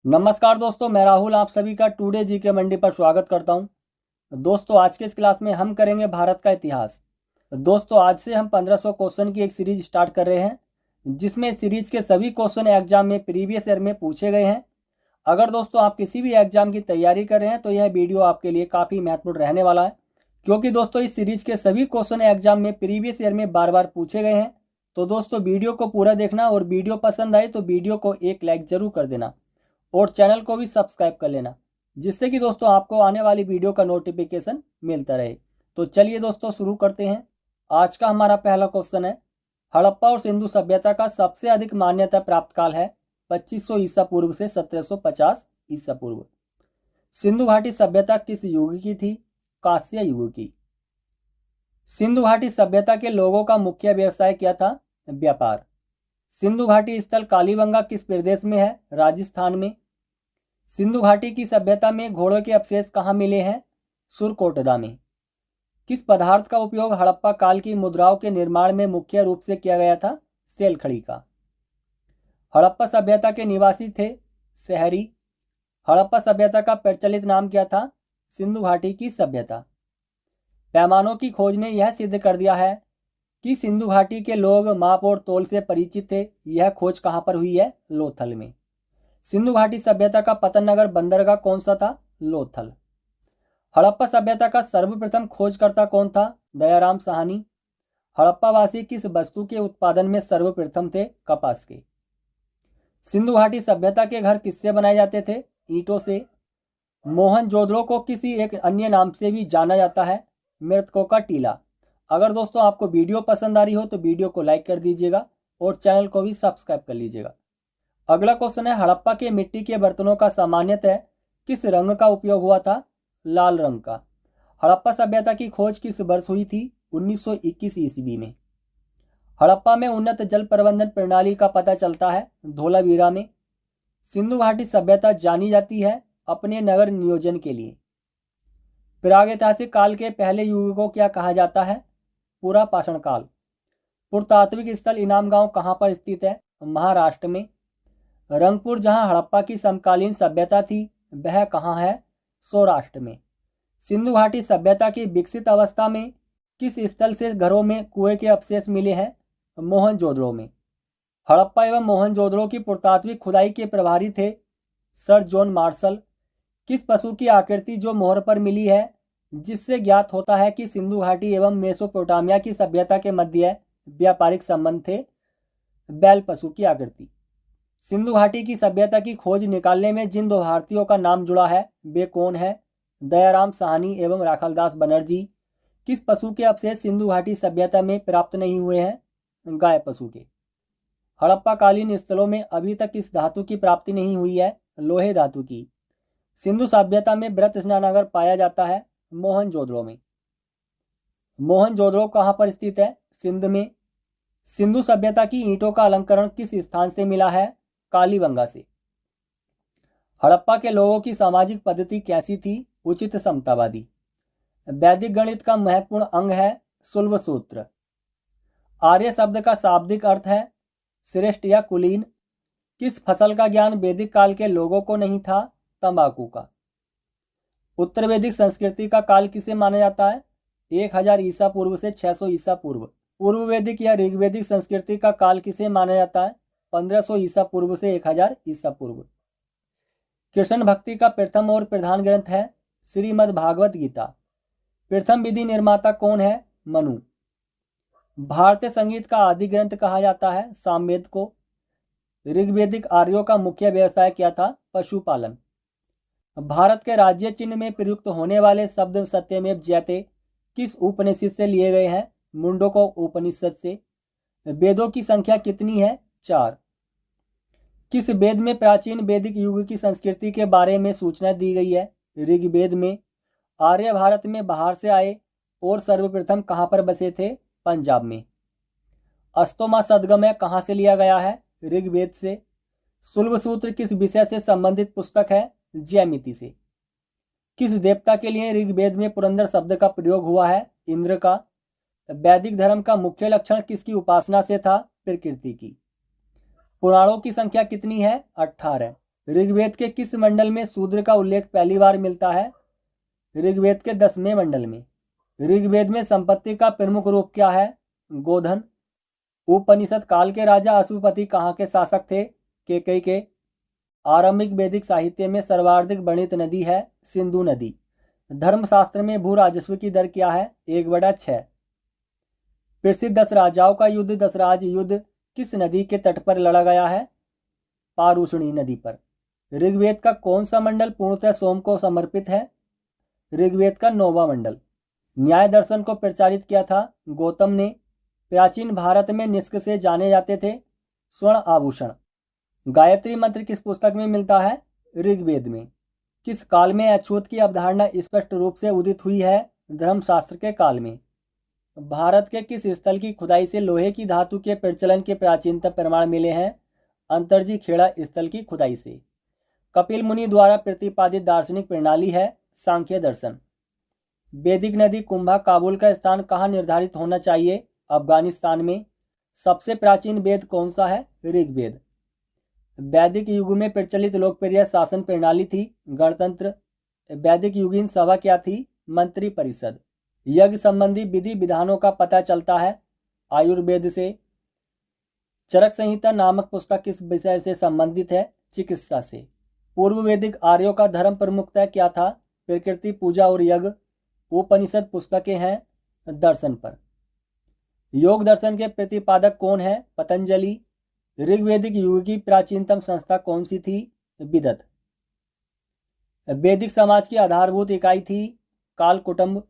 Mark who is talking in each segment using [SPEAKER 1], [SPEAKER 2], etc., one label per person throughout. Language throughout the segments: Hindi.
[SPEAKER 1] नमस्कार दोस्तों, मैं राहुल आप सभी का टुडे जीके मंडी पर स्वागत करता हूं। दोस्तों, आज के इस क्लास में हम करेंगे भारत का इतिहास। दोस्तों, आज से हम 1500 क्वेश्चन की एक सीरीज स्टार्ट कर रहे हैं, जिसमें सीरीज के सभी क्वेश्चन एग्जाम में प्रीवियस ईयर में पूछे गए हैं। अगर दोस्तों आप किसी भी एग्जाम की तैयारी कर रहे हैं तो यह वीडियो आपके लिए काफ़ी महत्वपूर्ण रहने वाला है, क्योंकि दोस्तों इस सीरीज के सभी क्वेश्चन एग्जाम में प्रीवियस ईयर में बार बार पूछे गए हैं। तो दोस्तों वीडियो को पूरा देखना, और वीडियो पसंद आए तो वीडियो को एक लाइक जरूर कर देना और चैनल को भी सब्सक्राइब कर लेना, जिससे कि दोस्तों आपको आने वाली वीडियो का नोटिफिकेशन मिलता रहे। तो चलिए दोस्तों शुरू करते हैं। आज का हमारा पहला क्वेश्चन है, हड़प्पा और सिंधु सभ्यता का सबसे अधिक मान्यता प्राप्त काल है 2500 ईसा पूर्व से 1750 ईसा पूर्व। सिंधु घाटी सभ्यता किस युग की थी? कांस्य युग की। सिंधु घाटी सभ्यता के लोगों का मुख्य व्यवसाय क्या था? व्यापार। सिंधु घाटी स्थल कालीबंगा किस प्रदेश में है? राजस्थान में। सिंधु घाटी की सभ्यता में घोड़ों के अवशेष कहाँ मिले हैं? सुरकोटदा में। किस पदार्थ का उपयोग हड़प्पा काल की मुद्राओं के निर्माण में मुख्य रूप से किया गया था? सेलखड़ी का। हड़प्पा सभ्यता के निवासी थे शहरी। हड़प्पा सभ्यता का प्रचलित नाम क्या था? सिंधु घाटी की सभ्यता। पैमानों की खोज ने यह सिद्ध कर दिया है कि सिंधु घाटी के लोग माप और तोल से परिचित थे। यह खोज कहाँ पर हुई है? लोथल में। सिंधु घाटी सभ्यता का पतन नगर बंदरगाह कौन सा था? लोथल। हड़प्पा सभ्यता का सर्वप्रथम खोजकर्ता कौन था? दयाराम साहनी। हड़प्पा वासी किस वस्तु के उत्पादन में सर्वप्रथम थे? कपास के। सिंधु घाटी सभ्यता के घर किससे बनाए जाते थे? ईंटों से। मोहनजोदड़ो को किसी एक अन्य नाम से भी जाना जाता है? मृतकों का टीला। अगर दोस्तों आपको वीडियो पसंद आ रही हो तो वीडियो को लाइक कर दीजिएगा और चैनल को भी सब्सक्राइब कर लीजिएगा। अगला क्वेश्चन है, हड़प्पा के मिट्टी के बर्तनों का सामान्यतः किस रंग का उपयोग हुआ था? लाल रंग का। हड़प्पा सभ्यता की खोज किस वर्ष हुई थी? 1921 ईस्वी में। हड़प्पा में उन्नत जल प्रबंधन प्रणाली का पता चलता है धोलावीरा में। सिंधु घाटी सभ्यता जानी जाती है अपने नगर नियोजन के लिए। प्रागैतिहासिक काल के पहले युग को क्या कहा जाता है? पुरापाषाण काल। पुरातात्विक स्थल इनाम गांव कहाँ पर स्थित है? महाराष्ट्र में। रंगपुर जहां हड़प्पा की समकालीन सभ्यता थी वह कहाँ है? सौराष्ट्र में। सिंधु घाटी सभ्यता की विकसित अवस्था में किस स्थल से घरों में कुएं के अवशेष मिले हैं? मोहनजोदड़ो में। हड़प्पा एवं मोहनजोदड़ो की पुरातात्विक खुदाई के प्रभारी थे सर जॉन मार्शल। किस पशु की आकृति जो मोहर पर मिली है, जिससे ज्ञात होता है कि सिंधु घाटी एवं मेसोपोटामिया की सभ्यता के मध्य व्यापारिक संबंध थे? बैल पशु की आकृति। सिंधु घाटी की सभ्यता की खोज निकालने में जिन दो भारतीयों का नाम जुड़ा है वे कौन है? दयाराम साहनी एवं राखलदास बनर्जी। किस पशु के अवशेष सिंधु घाटी सभ्यता में प्राप्त नहीं हुए हैं? गाय पशु के। हड़प्पा कालीन स्थलों में अभी तक किस धातु की प्राप्ति नहीं हुई है? लोहे धातु की। सिंधु सभ्यता में व्रत स्नानागार पाया जाता है मोहनजोदड़ो में। मोहनजोदड़ो कहाँ पर स्थित है? सिंध में। सिंधु सभ्यता की ईंटों का अलंकरण किस स्थान से मिला है? कालीबंगा से। हड़प्पा के लोगों की सामाजिक पद्धति कैसी थी? उचित समतावादी। वैदिक गणित का महत्वपूर्ण अंग है शुल्ब सूत्र। आर्य शब्द का शाब्दिक अर्थ है श्रेष्ठ या कुलीन। किस फसल का ज्ञान वैदिक काल के लोगों को नहीं था? तंबाकू का। उत्तर वैदिक संस्कृति का काल किसे माना जाता है? 1000 ईसा पूर्व से 600 ईसा पूर्व। पूर्व वैदिक या ऋग्वैदिक संस्कृति का काल किसे माना जाता है? 1500 ईसा पूर्व से 1000 ईसा पूर्व। कृष्ण भक्ति का प्रथम और प्रधान ग्रंथ है श्रीमद् भागवत गीता। प्रथम विधि निर्माता कौन है? मनु। भारतीय संगीत का आदि ग्रंथ कहा जाता है सामवेद को। ऋग्वैदिक आर्यों का मुख्य व्यवसाय क्या था? पशुपालन। भारत के राज्य चिन्ह में प्रयुक्त होने वाले शब्द सत्यमेव जयते किस उपनिषद से लिए गए हैं? मुंडको उपनिषद से। वेदों की संख्या कितनी है? 4। किस वेद में प्राचीन वैदिक युग की संस्कृति के बारे में सूचना दी गई है? ऋग्वेद में। आर्य भारत में बाहर से आए और सर्वप्रथम कहाँ पर बसे थे? पंजाब में। अस्तोमा सदगमय कहाँ से लिया गया है? ऋग्वेद से। शुल्ब सूत्र किस विषय से संबंधित पुस्तक है? ज्यामिति से। किस देवता के लिए ऋग्वेद में पुरंदर शब्द का प्रयोग हुआ है? इंद्र का। वैदिक धर्म का मुख्य लक्षण किसकी उपासना से था? प्रकृति की। पुराणों की संख्या कितनी है? 18। ऋग्वेद के किस मंडल में शूद्र का उल्लेख पहली बार मिलता है? ऋग्वेद के 10वें मंडल में। ऋग्वेद में संपत्ति का प्रमुख रूप क्या है? गोधन। उपनिषद काल के राजा अश्वपति कहाँ के शासक थे? केकई के। आरंभिक वैदिक साहित्य में सर्वाधिक वर्णित नदी है सिंधु नदी। धर्मशास्त्र में भू राजस्व की दर क्या है? 1/6। प्रसिद्ध 10 राजाओं का युद्ध दशराज युद्ध किस नदी के तट पर लड़ा गया है? पारुषणी नदी पर। ऋग्वेद का कौन सा मंडल पूर्णतः सोम को समर्पित है? ऋग्वेद का 9वां मंडल। न्याय दर्शन को प्रचारित किया था गौतम ने। प्राचीन भारत में निष्क से जाने जाते थे स्वर्ण आभूषण। गायत्री मंत्र किस पुस्तक में मिलता है? ऋग्वेद में। किस काल में अछूत की अवधारणा स्पष्ट रूप से उदित हुई है? धर्मशास्त्र के काल में। भारत के किस स्थल की खुदाई से लोहे की धातु के प्रचलन के प्राचीनतम प्रमाण मिले हैं? अंतरजी खेड़ा स्थल की खुदाई से। कपिल मुनि द्वारा प्रतिपादित दार्शनिक प्रणाली है सांख्य दर्शन। वैदिक नदी कुंभा काबुल का स्थान कहाँ निर्धारित होना चाहिए? अफगानिस्तान में। सबसे प्राचीन वेद कौन सा है? ऋग्वेद। वैदिक युग में प्रचलित लोकप्रिय शासन प्रणाली थी गणतंत्र। वैदिक युगीन सभा क्या थी? मंत्री परिषद। यज्ञ संबंधी विधि विधानों का पता चलता है आयुर्वेद से। चरक संहिता नामक पुस्तक किस विषय से संबंधित है? चिकित्सा से। पूर्व वैदिक आर्यों का धर्म प्रमुखतः क्या था? प्रकृति पूजा और यज्ञ। उपनिषद पुस्तकें हैं दर्शन पर। योग दर्शन के प्रतिपादक कौन है? पतंजलि। ऋग्वैदिक युग की प्राचीनतम संस्था कौन सी थी? विदत। वैदिक समाज की आधारभूत इकाई थी कालकुटुंब।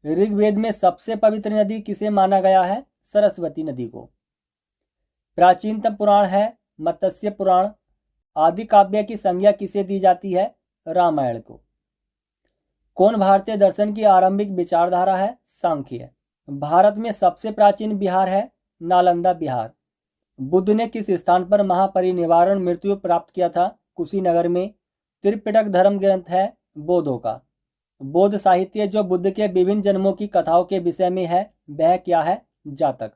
[SPEAKER 1] ऋग्वेद में सबसे पवित्र नदी किसे माना गया है? सरस्वती नदी को। प्राचीनतम पुराण है मत्स्य पुराण। आदि काव्य की संज्ञा किसे दी जाती है? रामायण को। कौन भारतीय दर्शन की आरंभिक विचारधारा है? सांख्य। भारत में सबसे प्राचीन बिहार है नालंदा बिहार। बुद्ध ने किस स्थान पर महापरिनिर्वाण मृत्यु प्राप्त किया था? कुशीनगर में। त्रिपिटक धर्म ग्रंथ है बौद्धों का। बौद्ध साहित्य जो बुद्ध के विभिन्न जन्मों की कथाओं के विषय में है वह क्या है? जातक।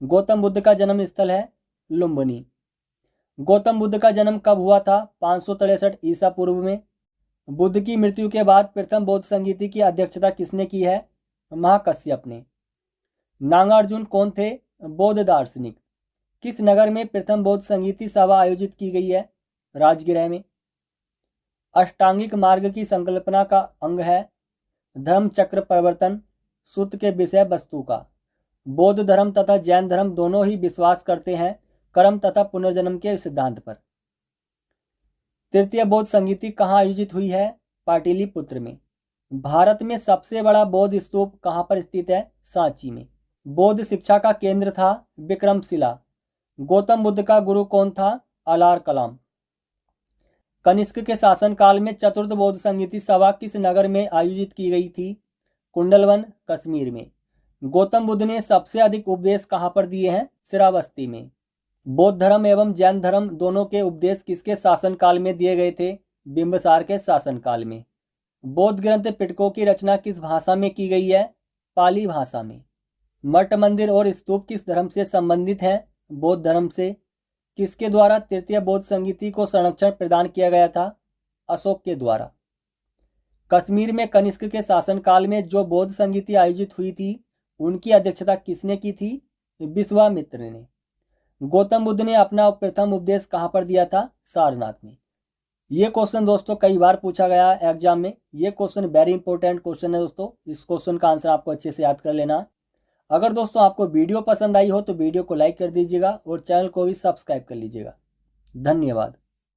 [SPEAKER 1] गौतम बुद्ध का जन्म स्थल है लुम्बिनी। गौतम बुद्ध का जन्म कब हुआ था? 563 ईसा पूर्व में। बुद्ध की मृत्यु के बाद प्रथम बौद्ध संगीति की अध्यक्षता किसने की है? महाकश्यप ने। नागार्जुन कौन थे? बौद्ध दार्शनिक। किस नगर में प्रथम बौद्ध संगीति सभा आयोजित की गई है? राजगृह में। अष्टांगिक मार्ग की संकल्पना का अंग है धर्म चक्र परिवर्तन सूत्र के विषय वस्तु का। बौद्ध धर्म तथा जैन धर्म दोनों ही विश्वास करते हैं कर्म तथा पुनर्जन्म के सिद्धांत पर। तृतीय बौद्ध संगीति कहाँ आयोजित हुई है? पाटलिपुत्र में। भारत में सबसे बड़ा बौद्ध स्तूप कहाँ पर स्थित है? सांची में। बौद्ध शिक्षा का केंद्र था विक्रमशिला। गौतम बुद्ध का गुरु कौन था? अलार कलाम। कनिष्क के शासनकाल में चतुर्थ बौद्ध संगीति सभा किस नगर में आयोजित की गई थी? कुंडलवन कश्मीर में। गौतम बुद्ध ने सबसे अधिक उपदेश कहाँ पर दिए हैं? श्रावस्ती में। बौद्ध धर्म एवं जैन धर्म दोनों के उपदेश किसके शासनकाल में दिए गए थे? बिंबिसार के शासनकाल में। बौद्ध ग्रंथ पिटकों की रचना किस भाषा में की गई है? पाली भाषा में। मठ मंदिर और स्तूप किस धर्म से संबंधित हैं? बौद्ध धर्म से। किसके द्वारा तृतीय बौद्ध संगीति को संरक्षण प्रदान किया गया था? अशोक के द्वारा। कश्मीर में कनिष्क के शासनकाल में जो बौद्ध संगीति आयोजित हुई थी उनकी अध्यक्षता किसने की थी? विश्वामित्र ने। गौतम बुद्ध ने अपना प्रथम उपदेश कहाँ पर दिया था? सारनाथ में। ये क्वेश्चन दोस्तों कई बार पूछा गया है एग्जाम में। ये क्वेश्चन वेरी इंपॉर्टेंट क्वेश्चन है दोस्तों। इस क्वेश्चन का आंसर आपको अच्छे से याद कर लेना। अगर दोस्तों आपको वीडियो पसंद आई हो तो वीडियो को लाइक कर दीजिएगा और चैनल को भी सब्सक्राइब कर लीजिएगा। धन्यवाद।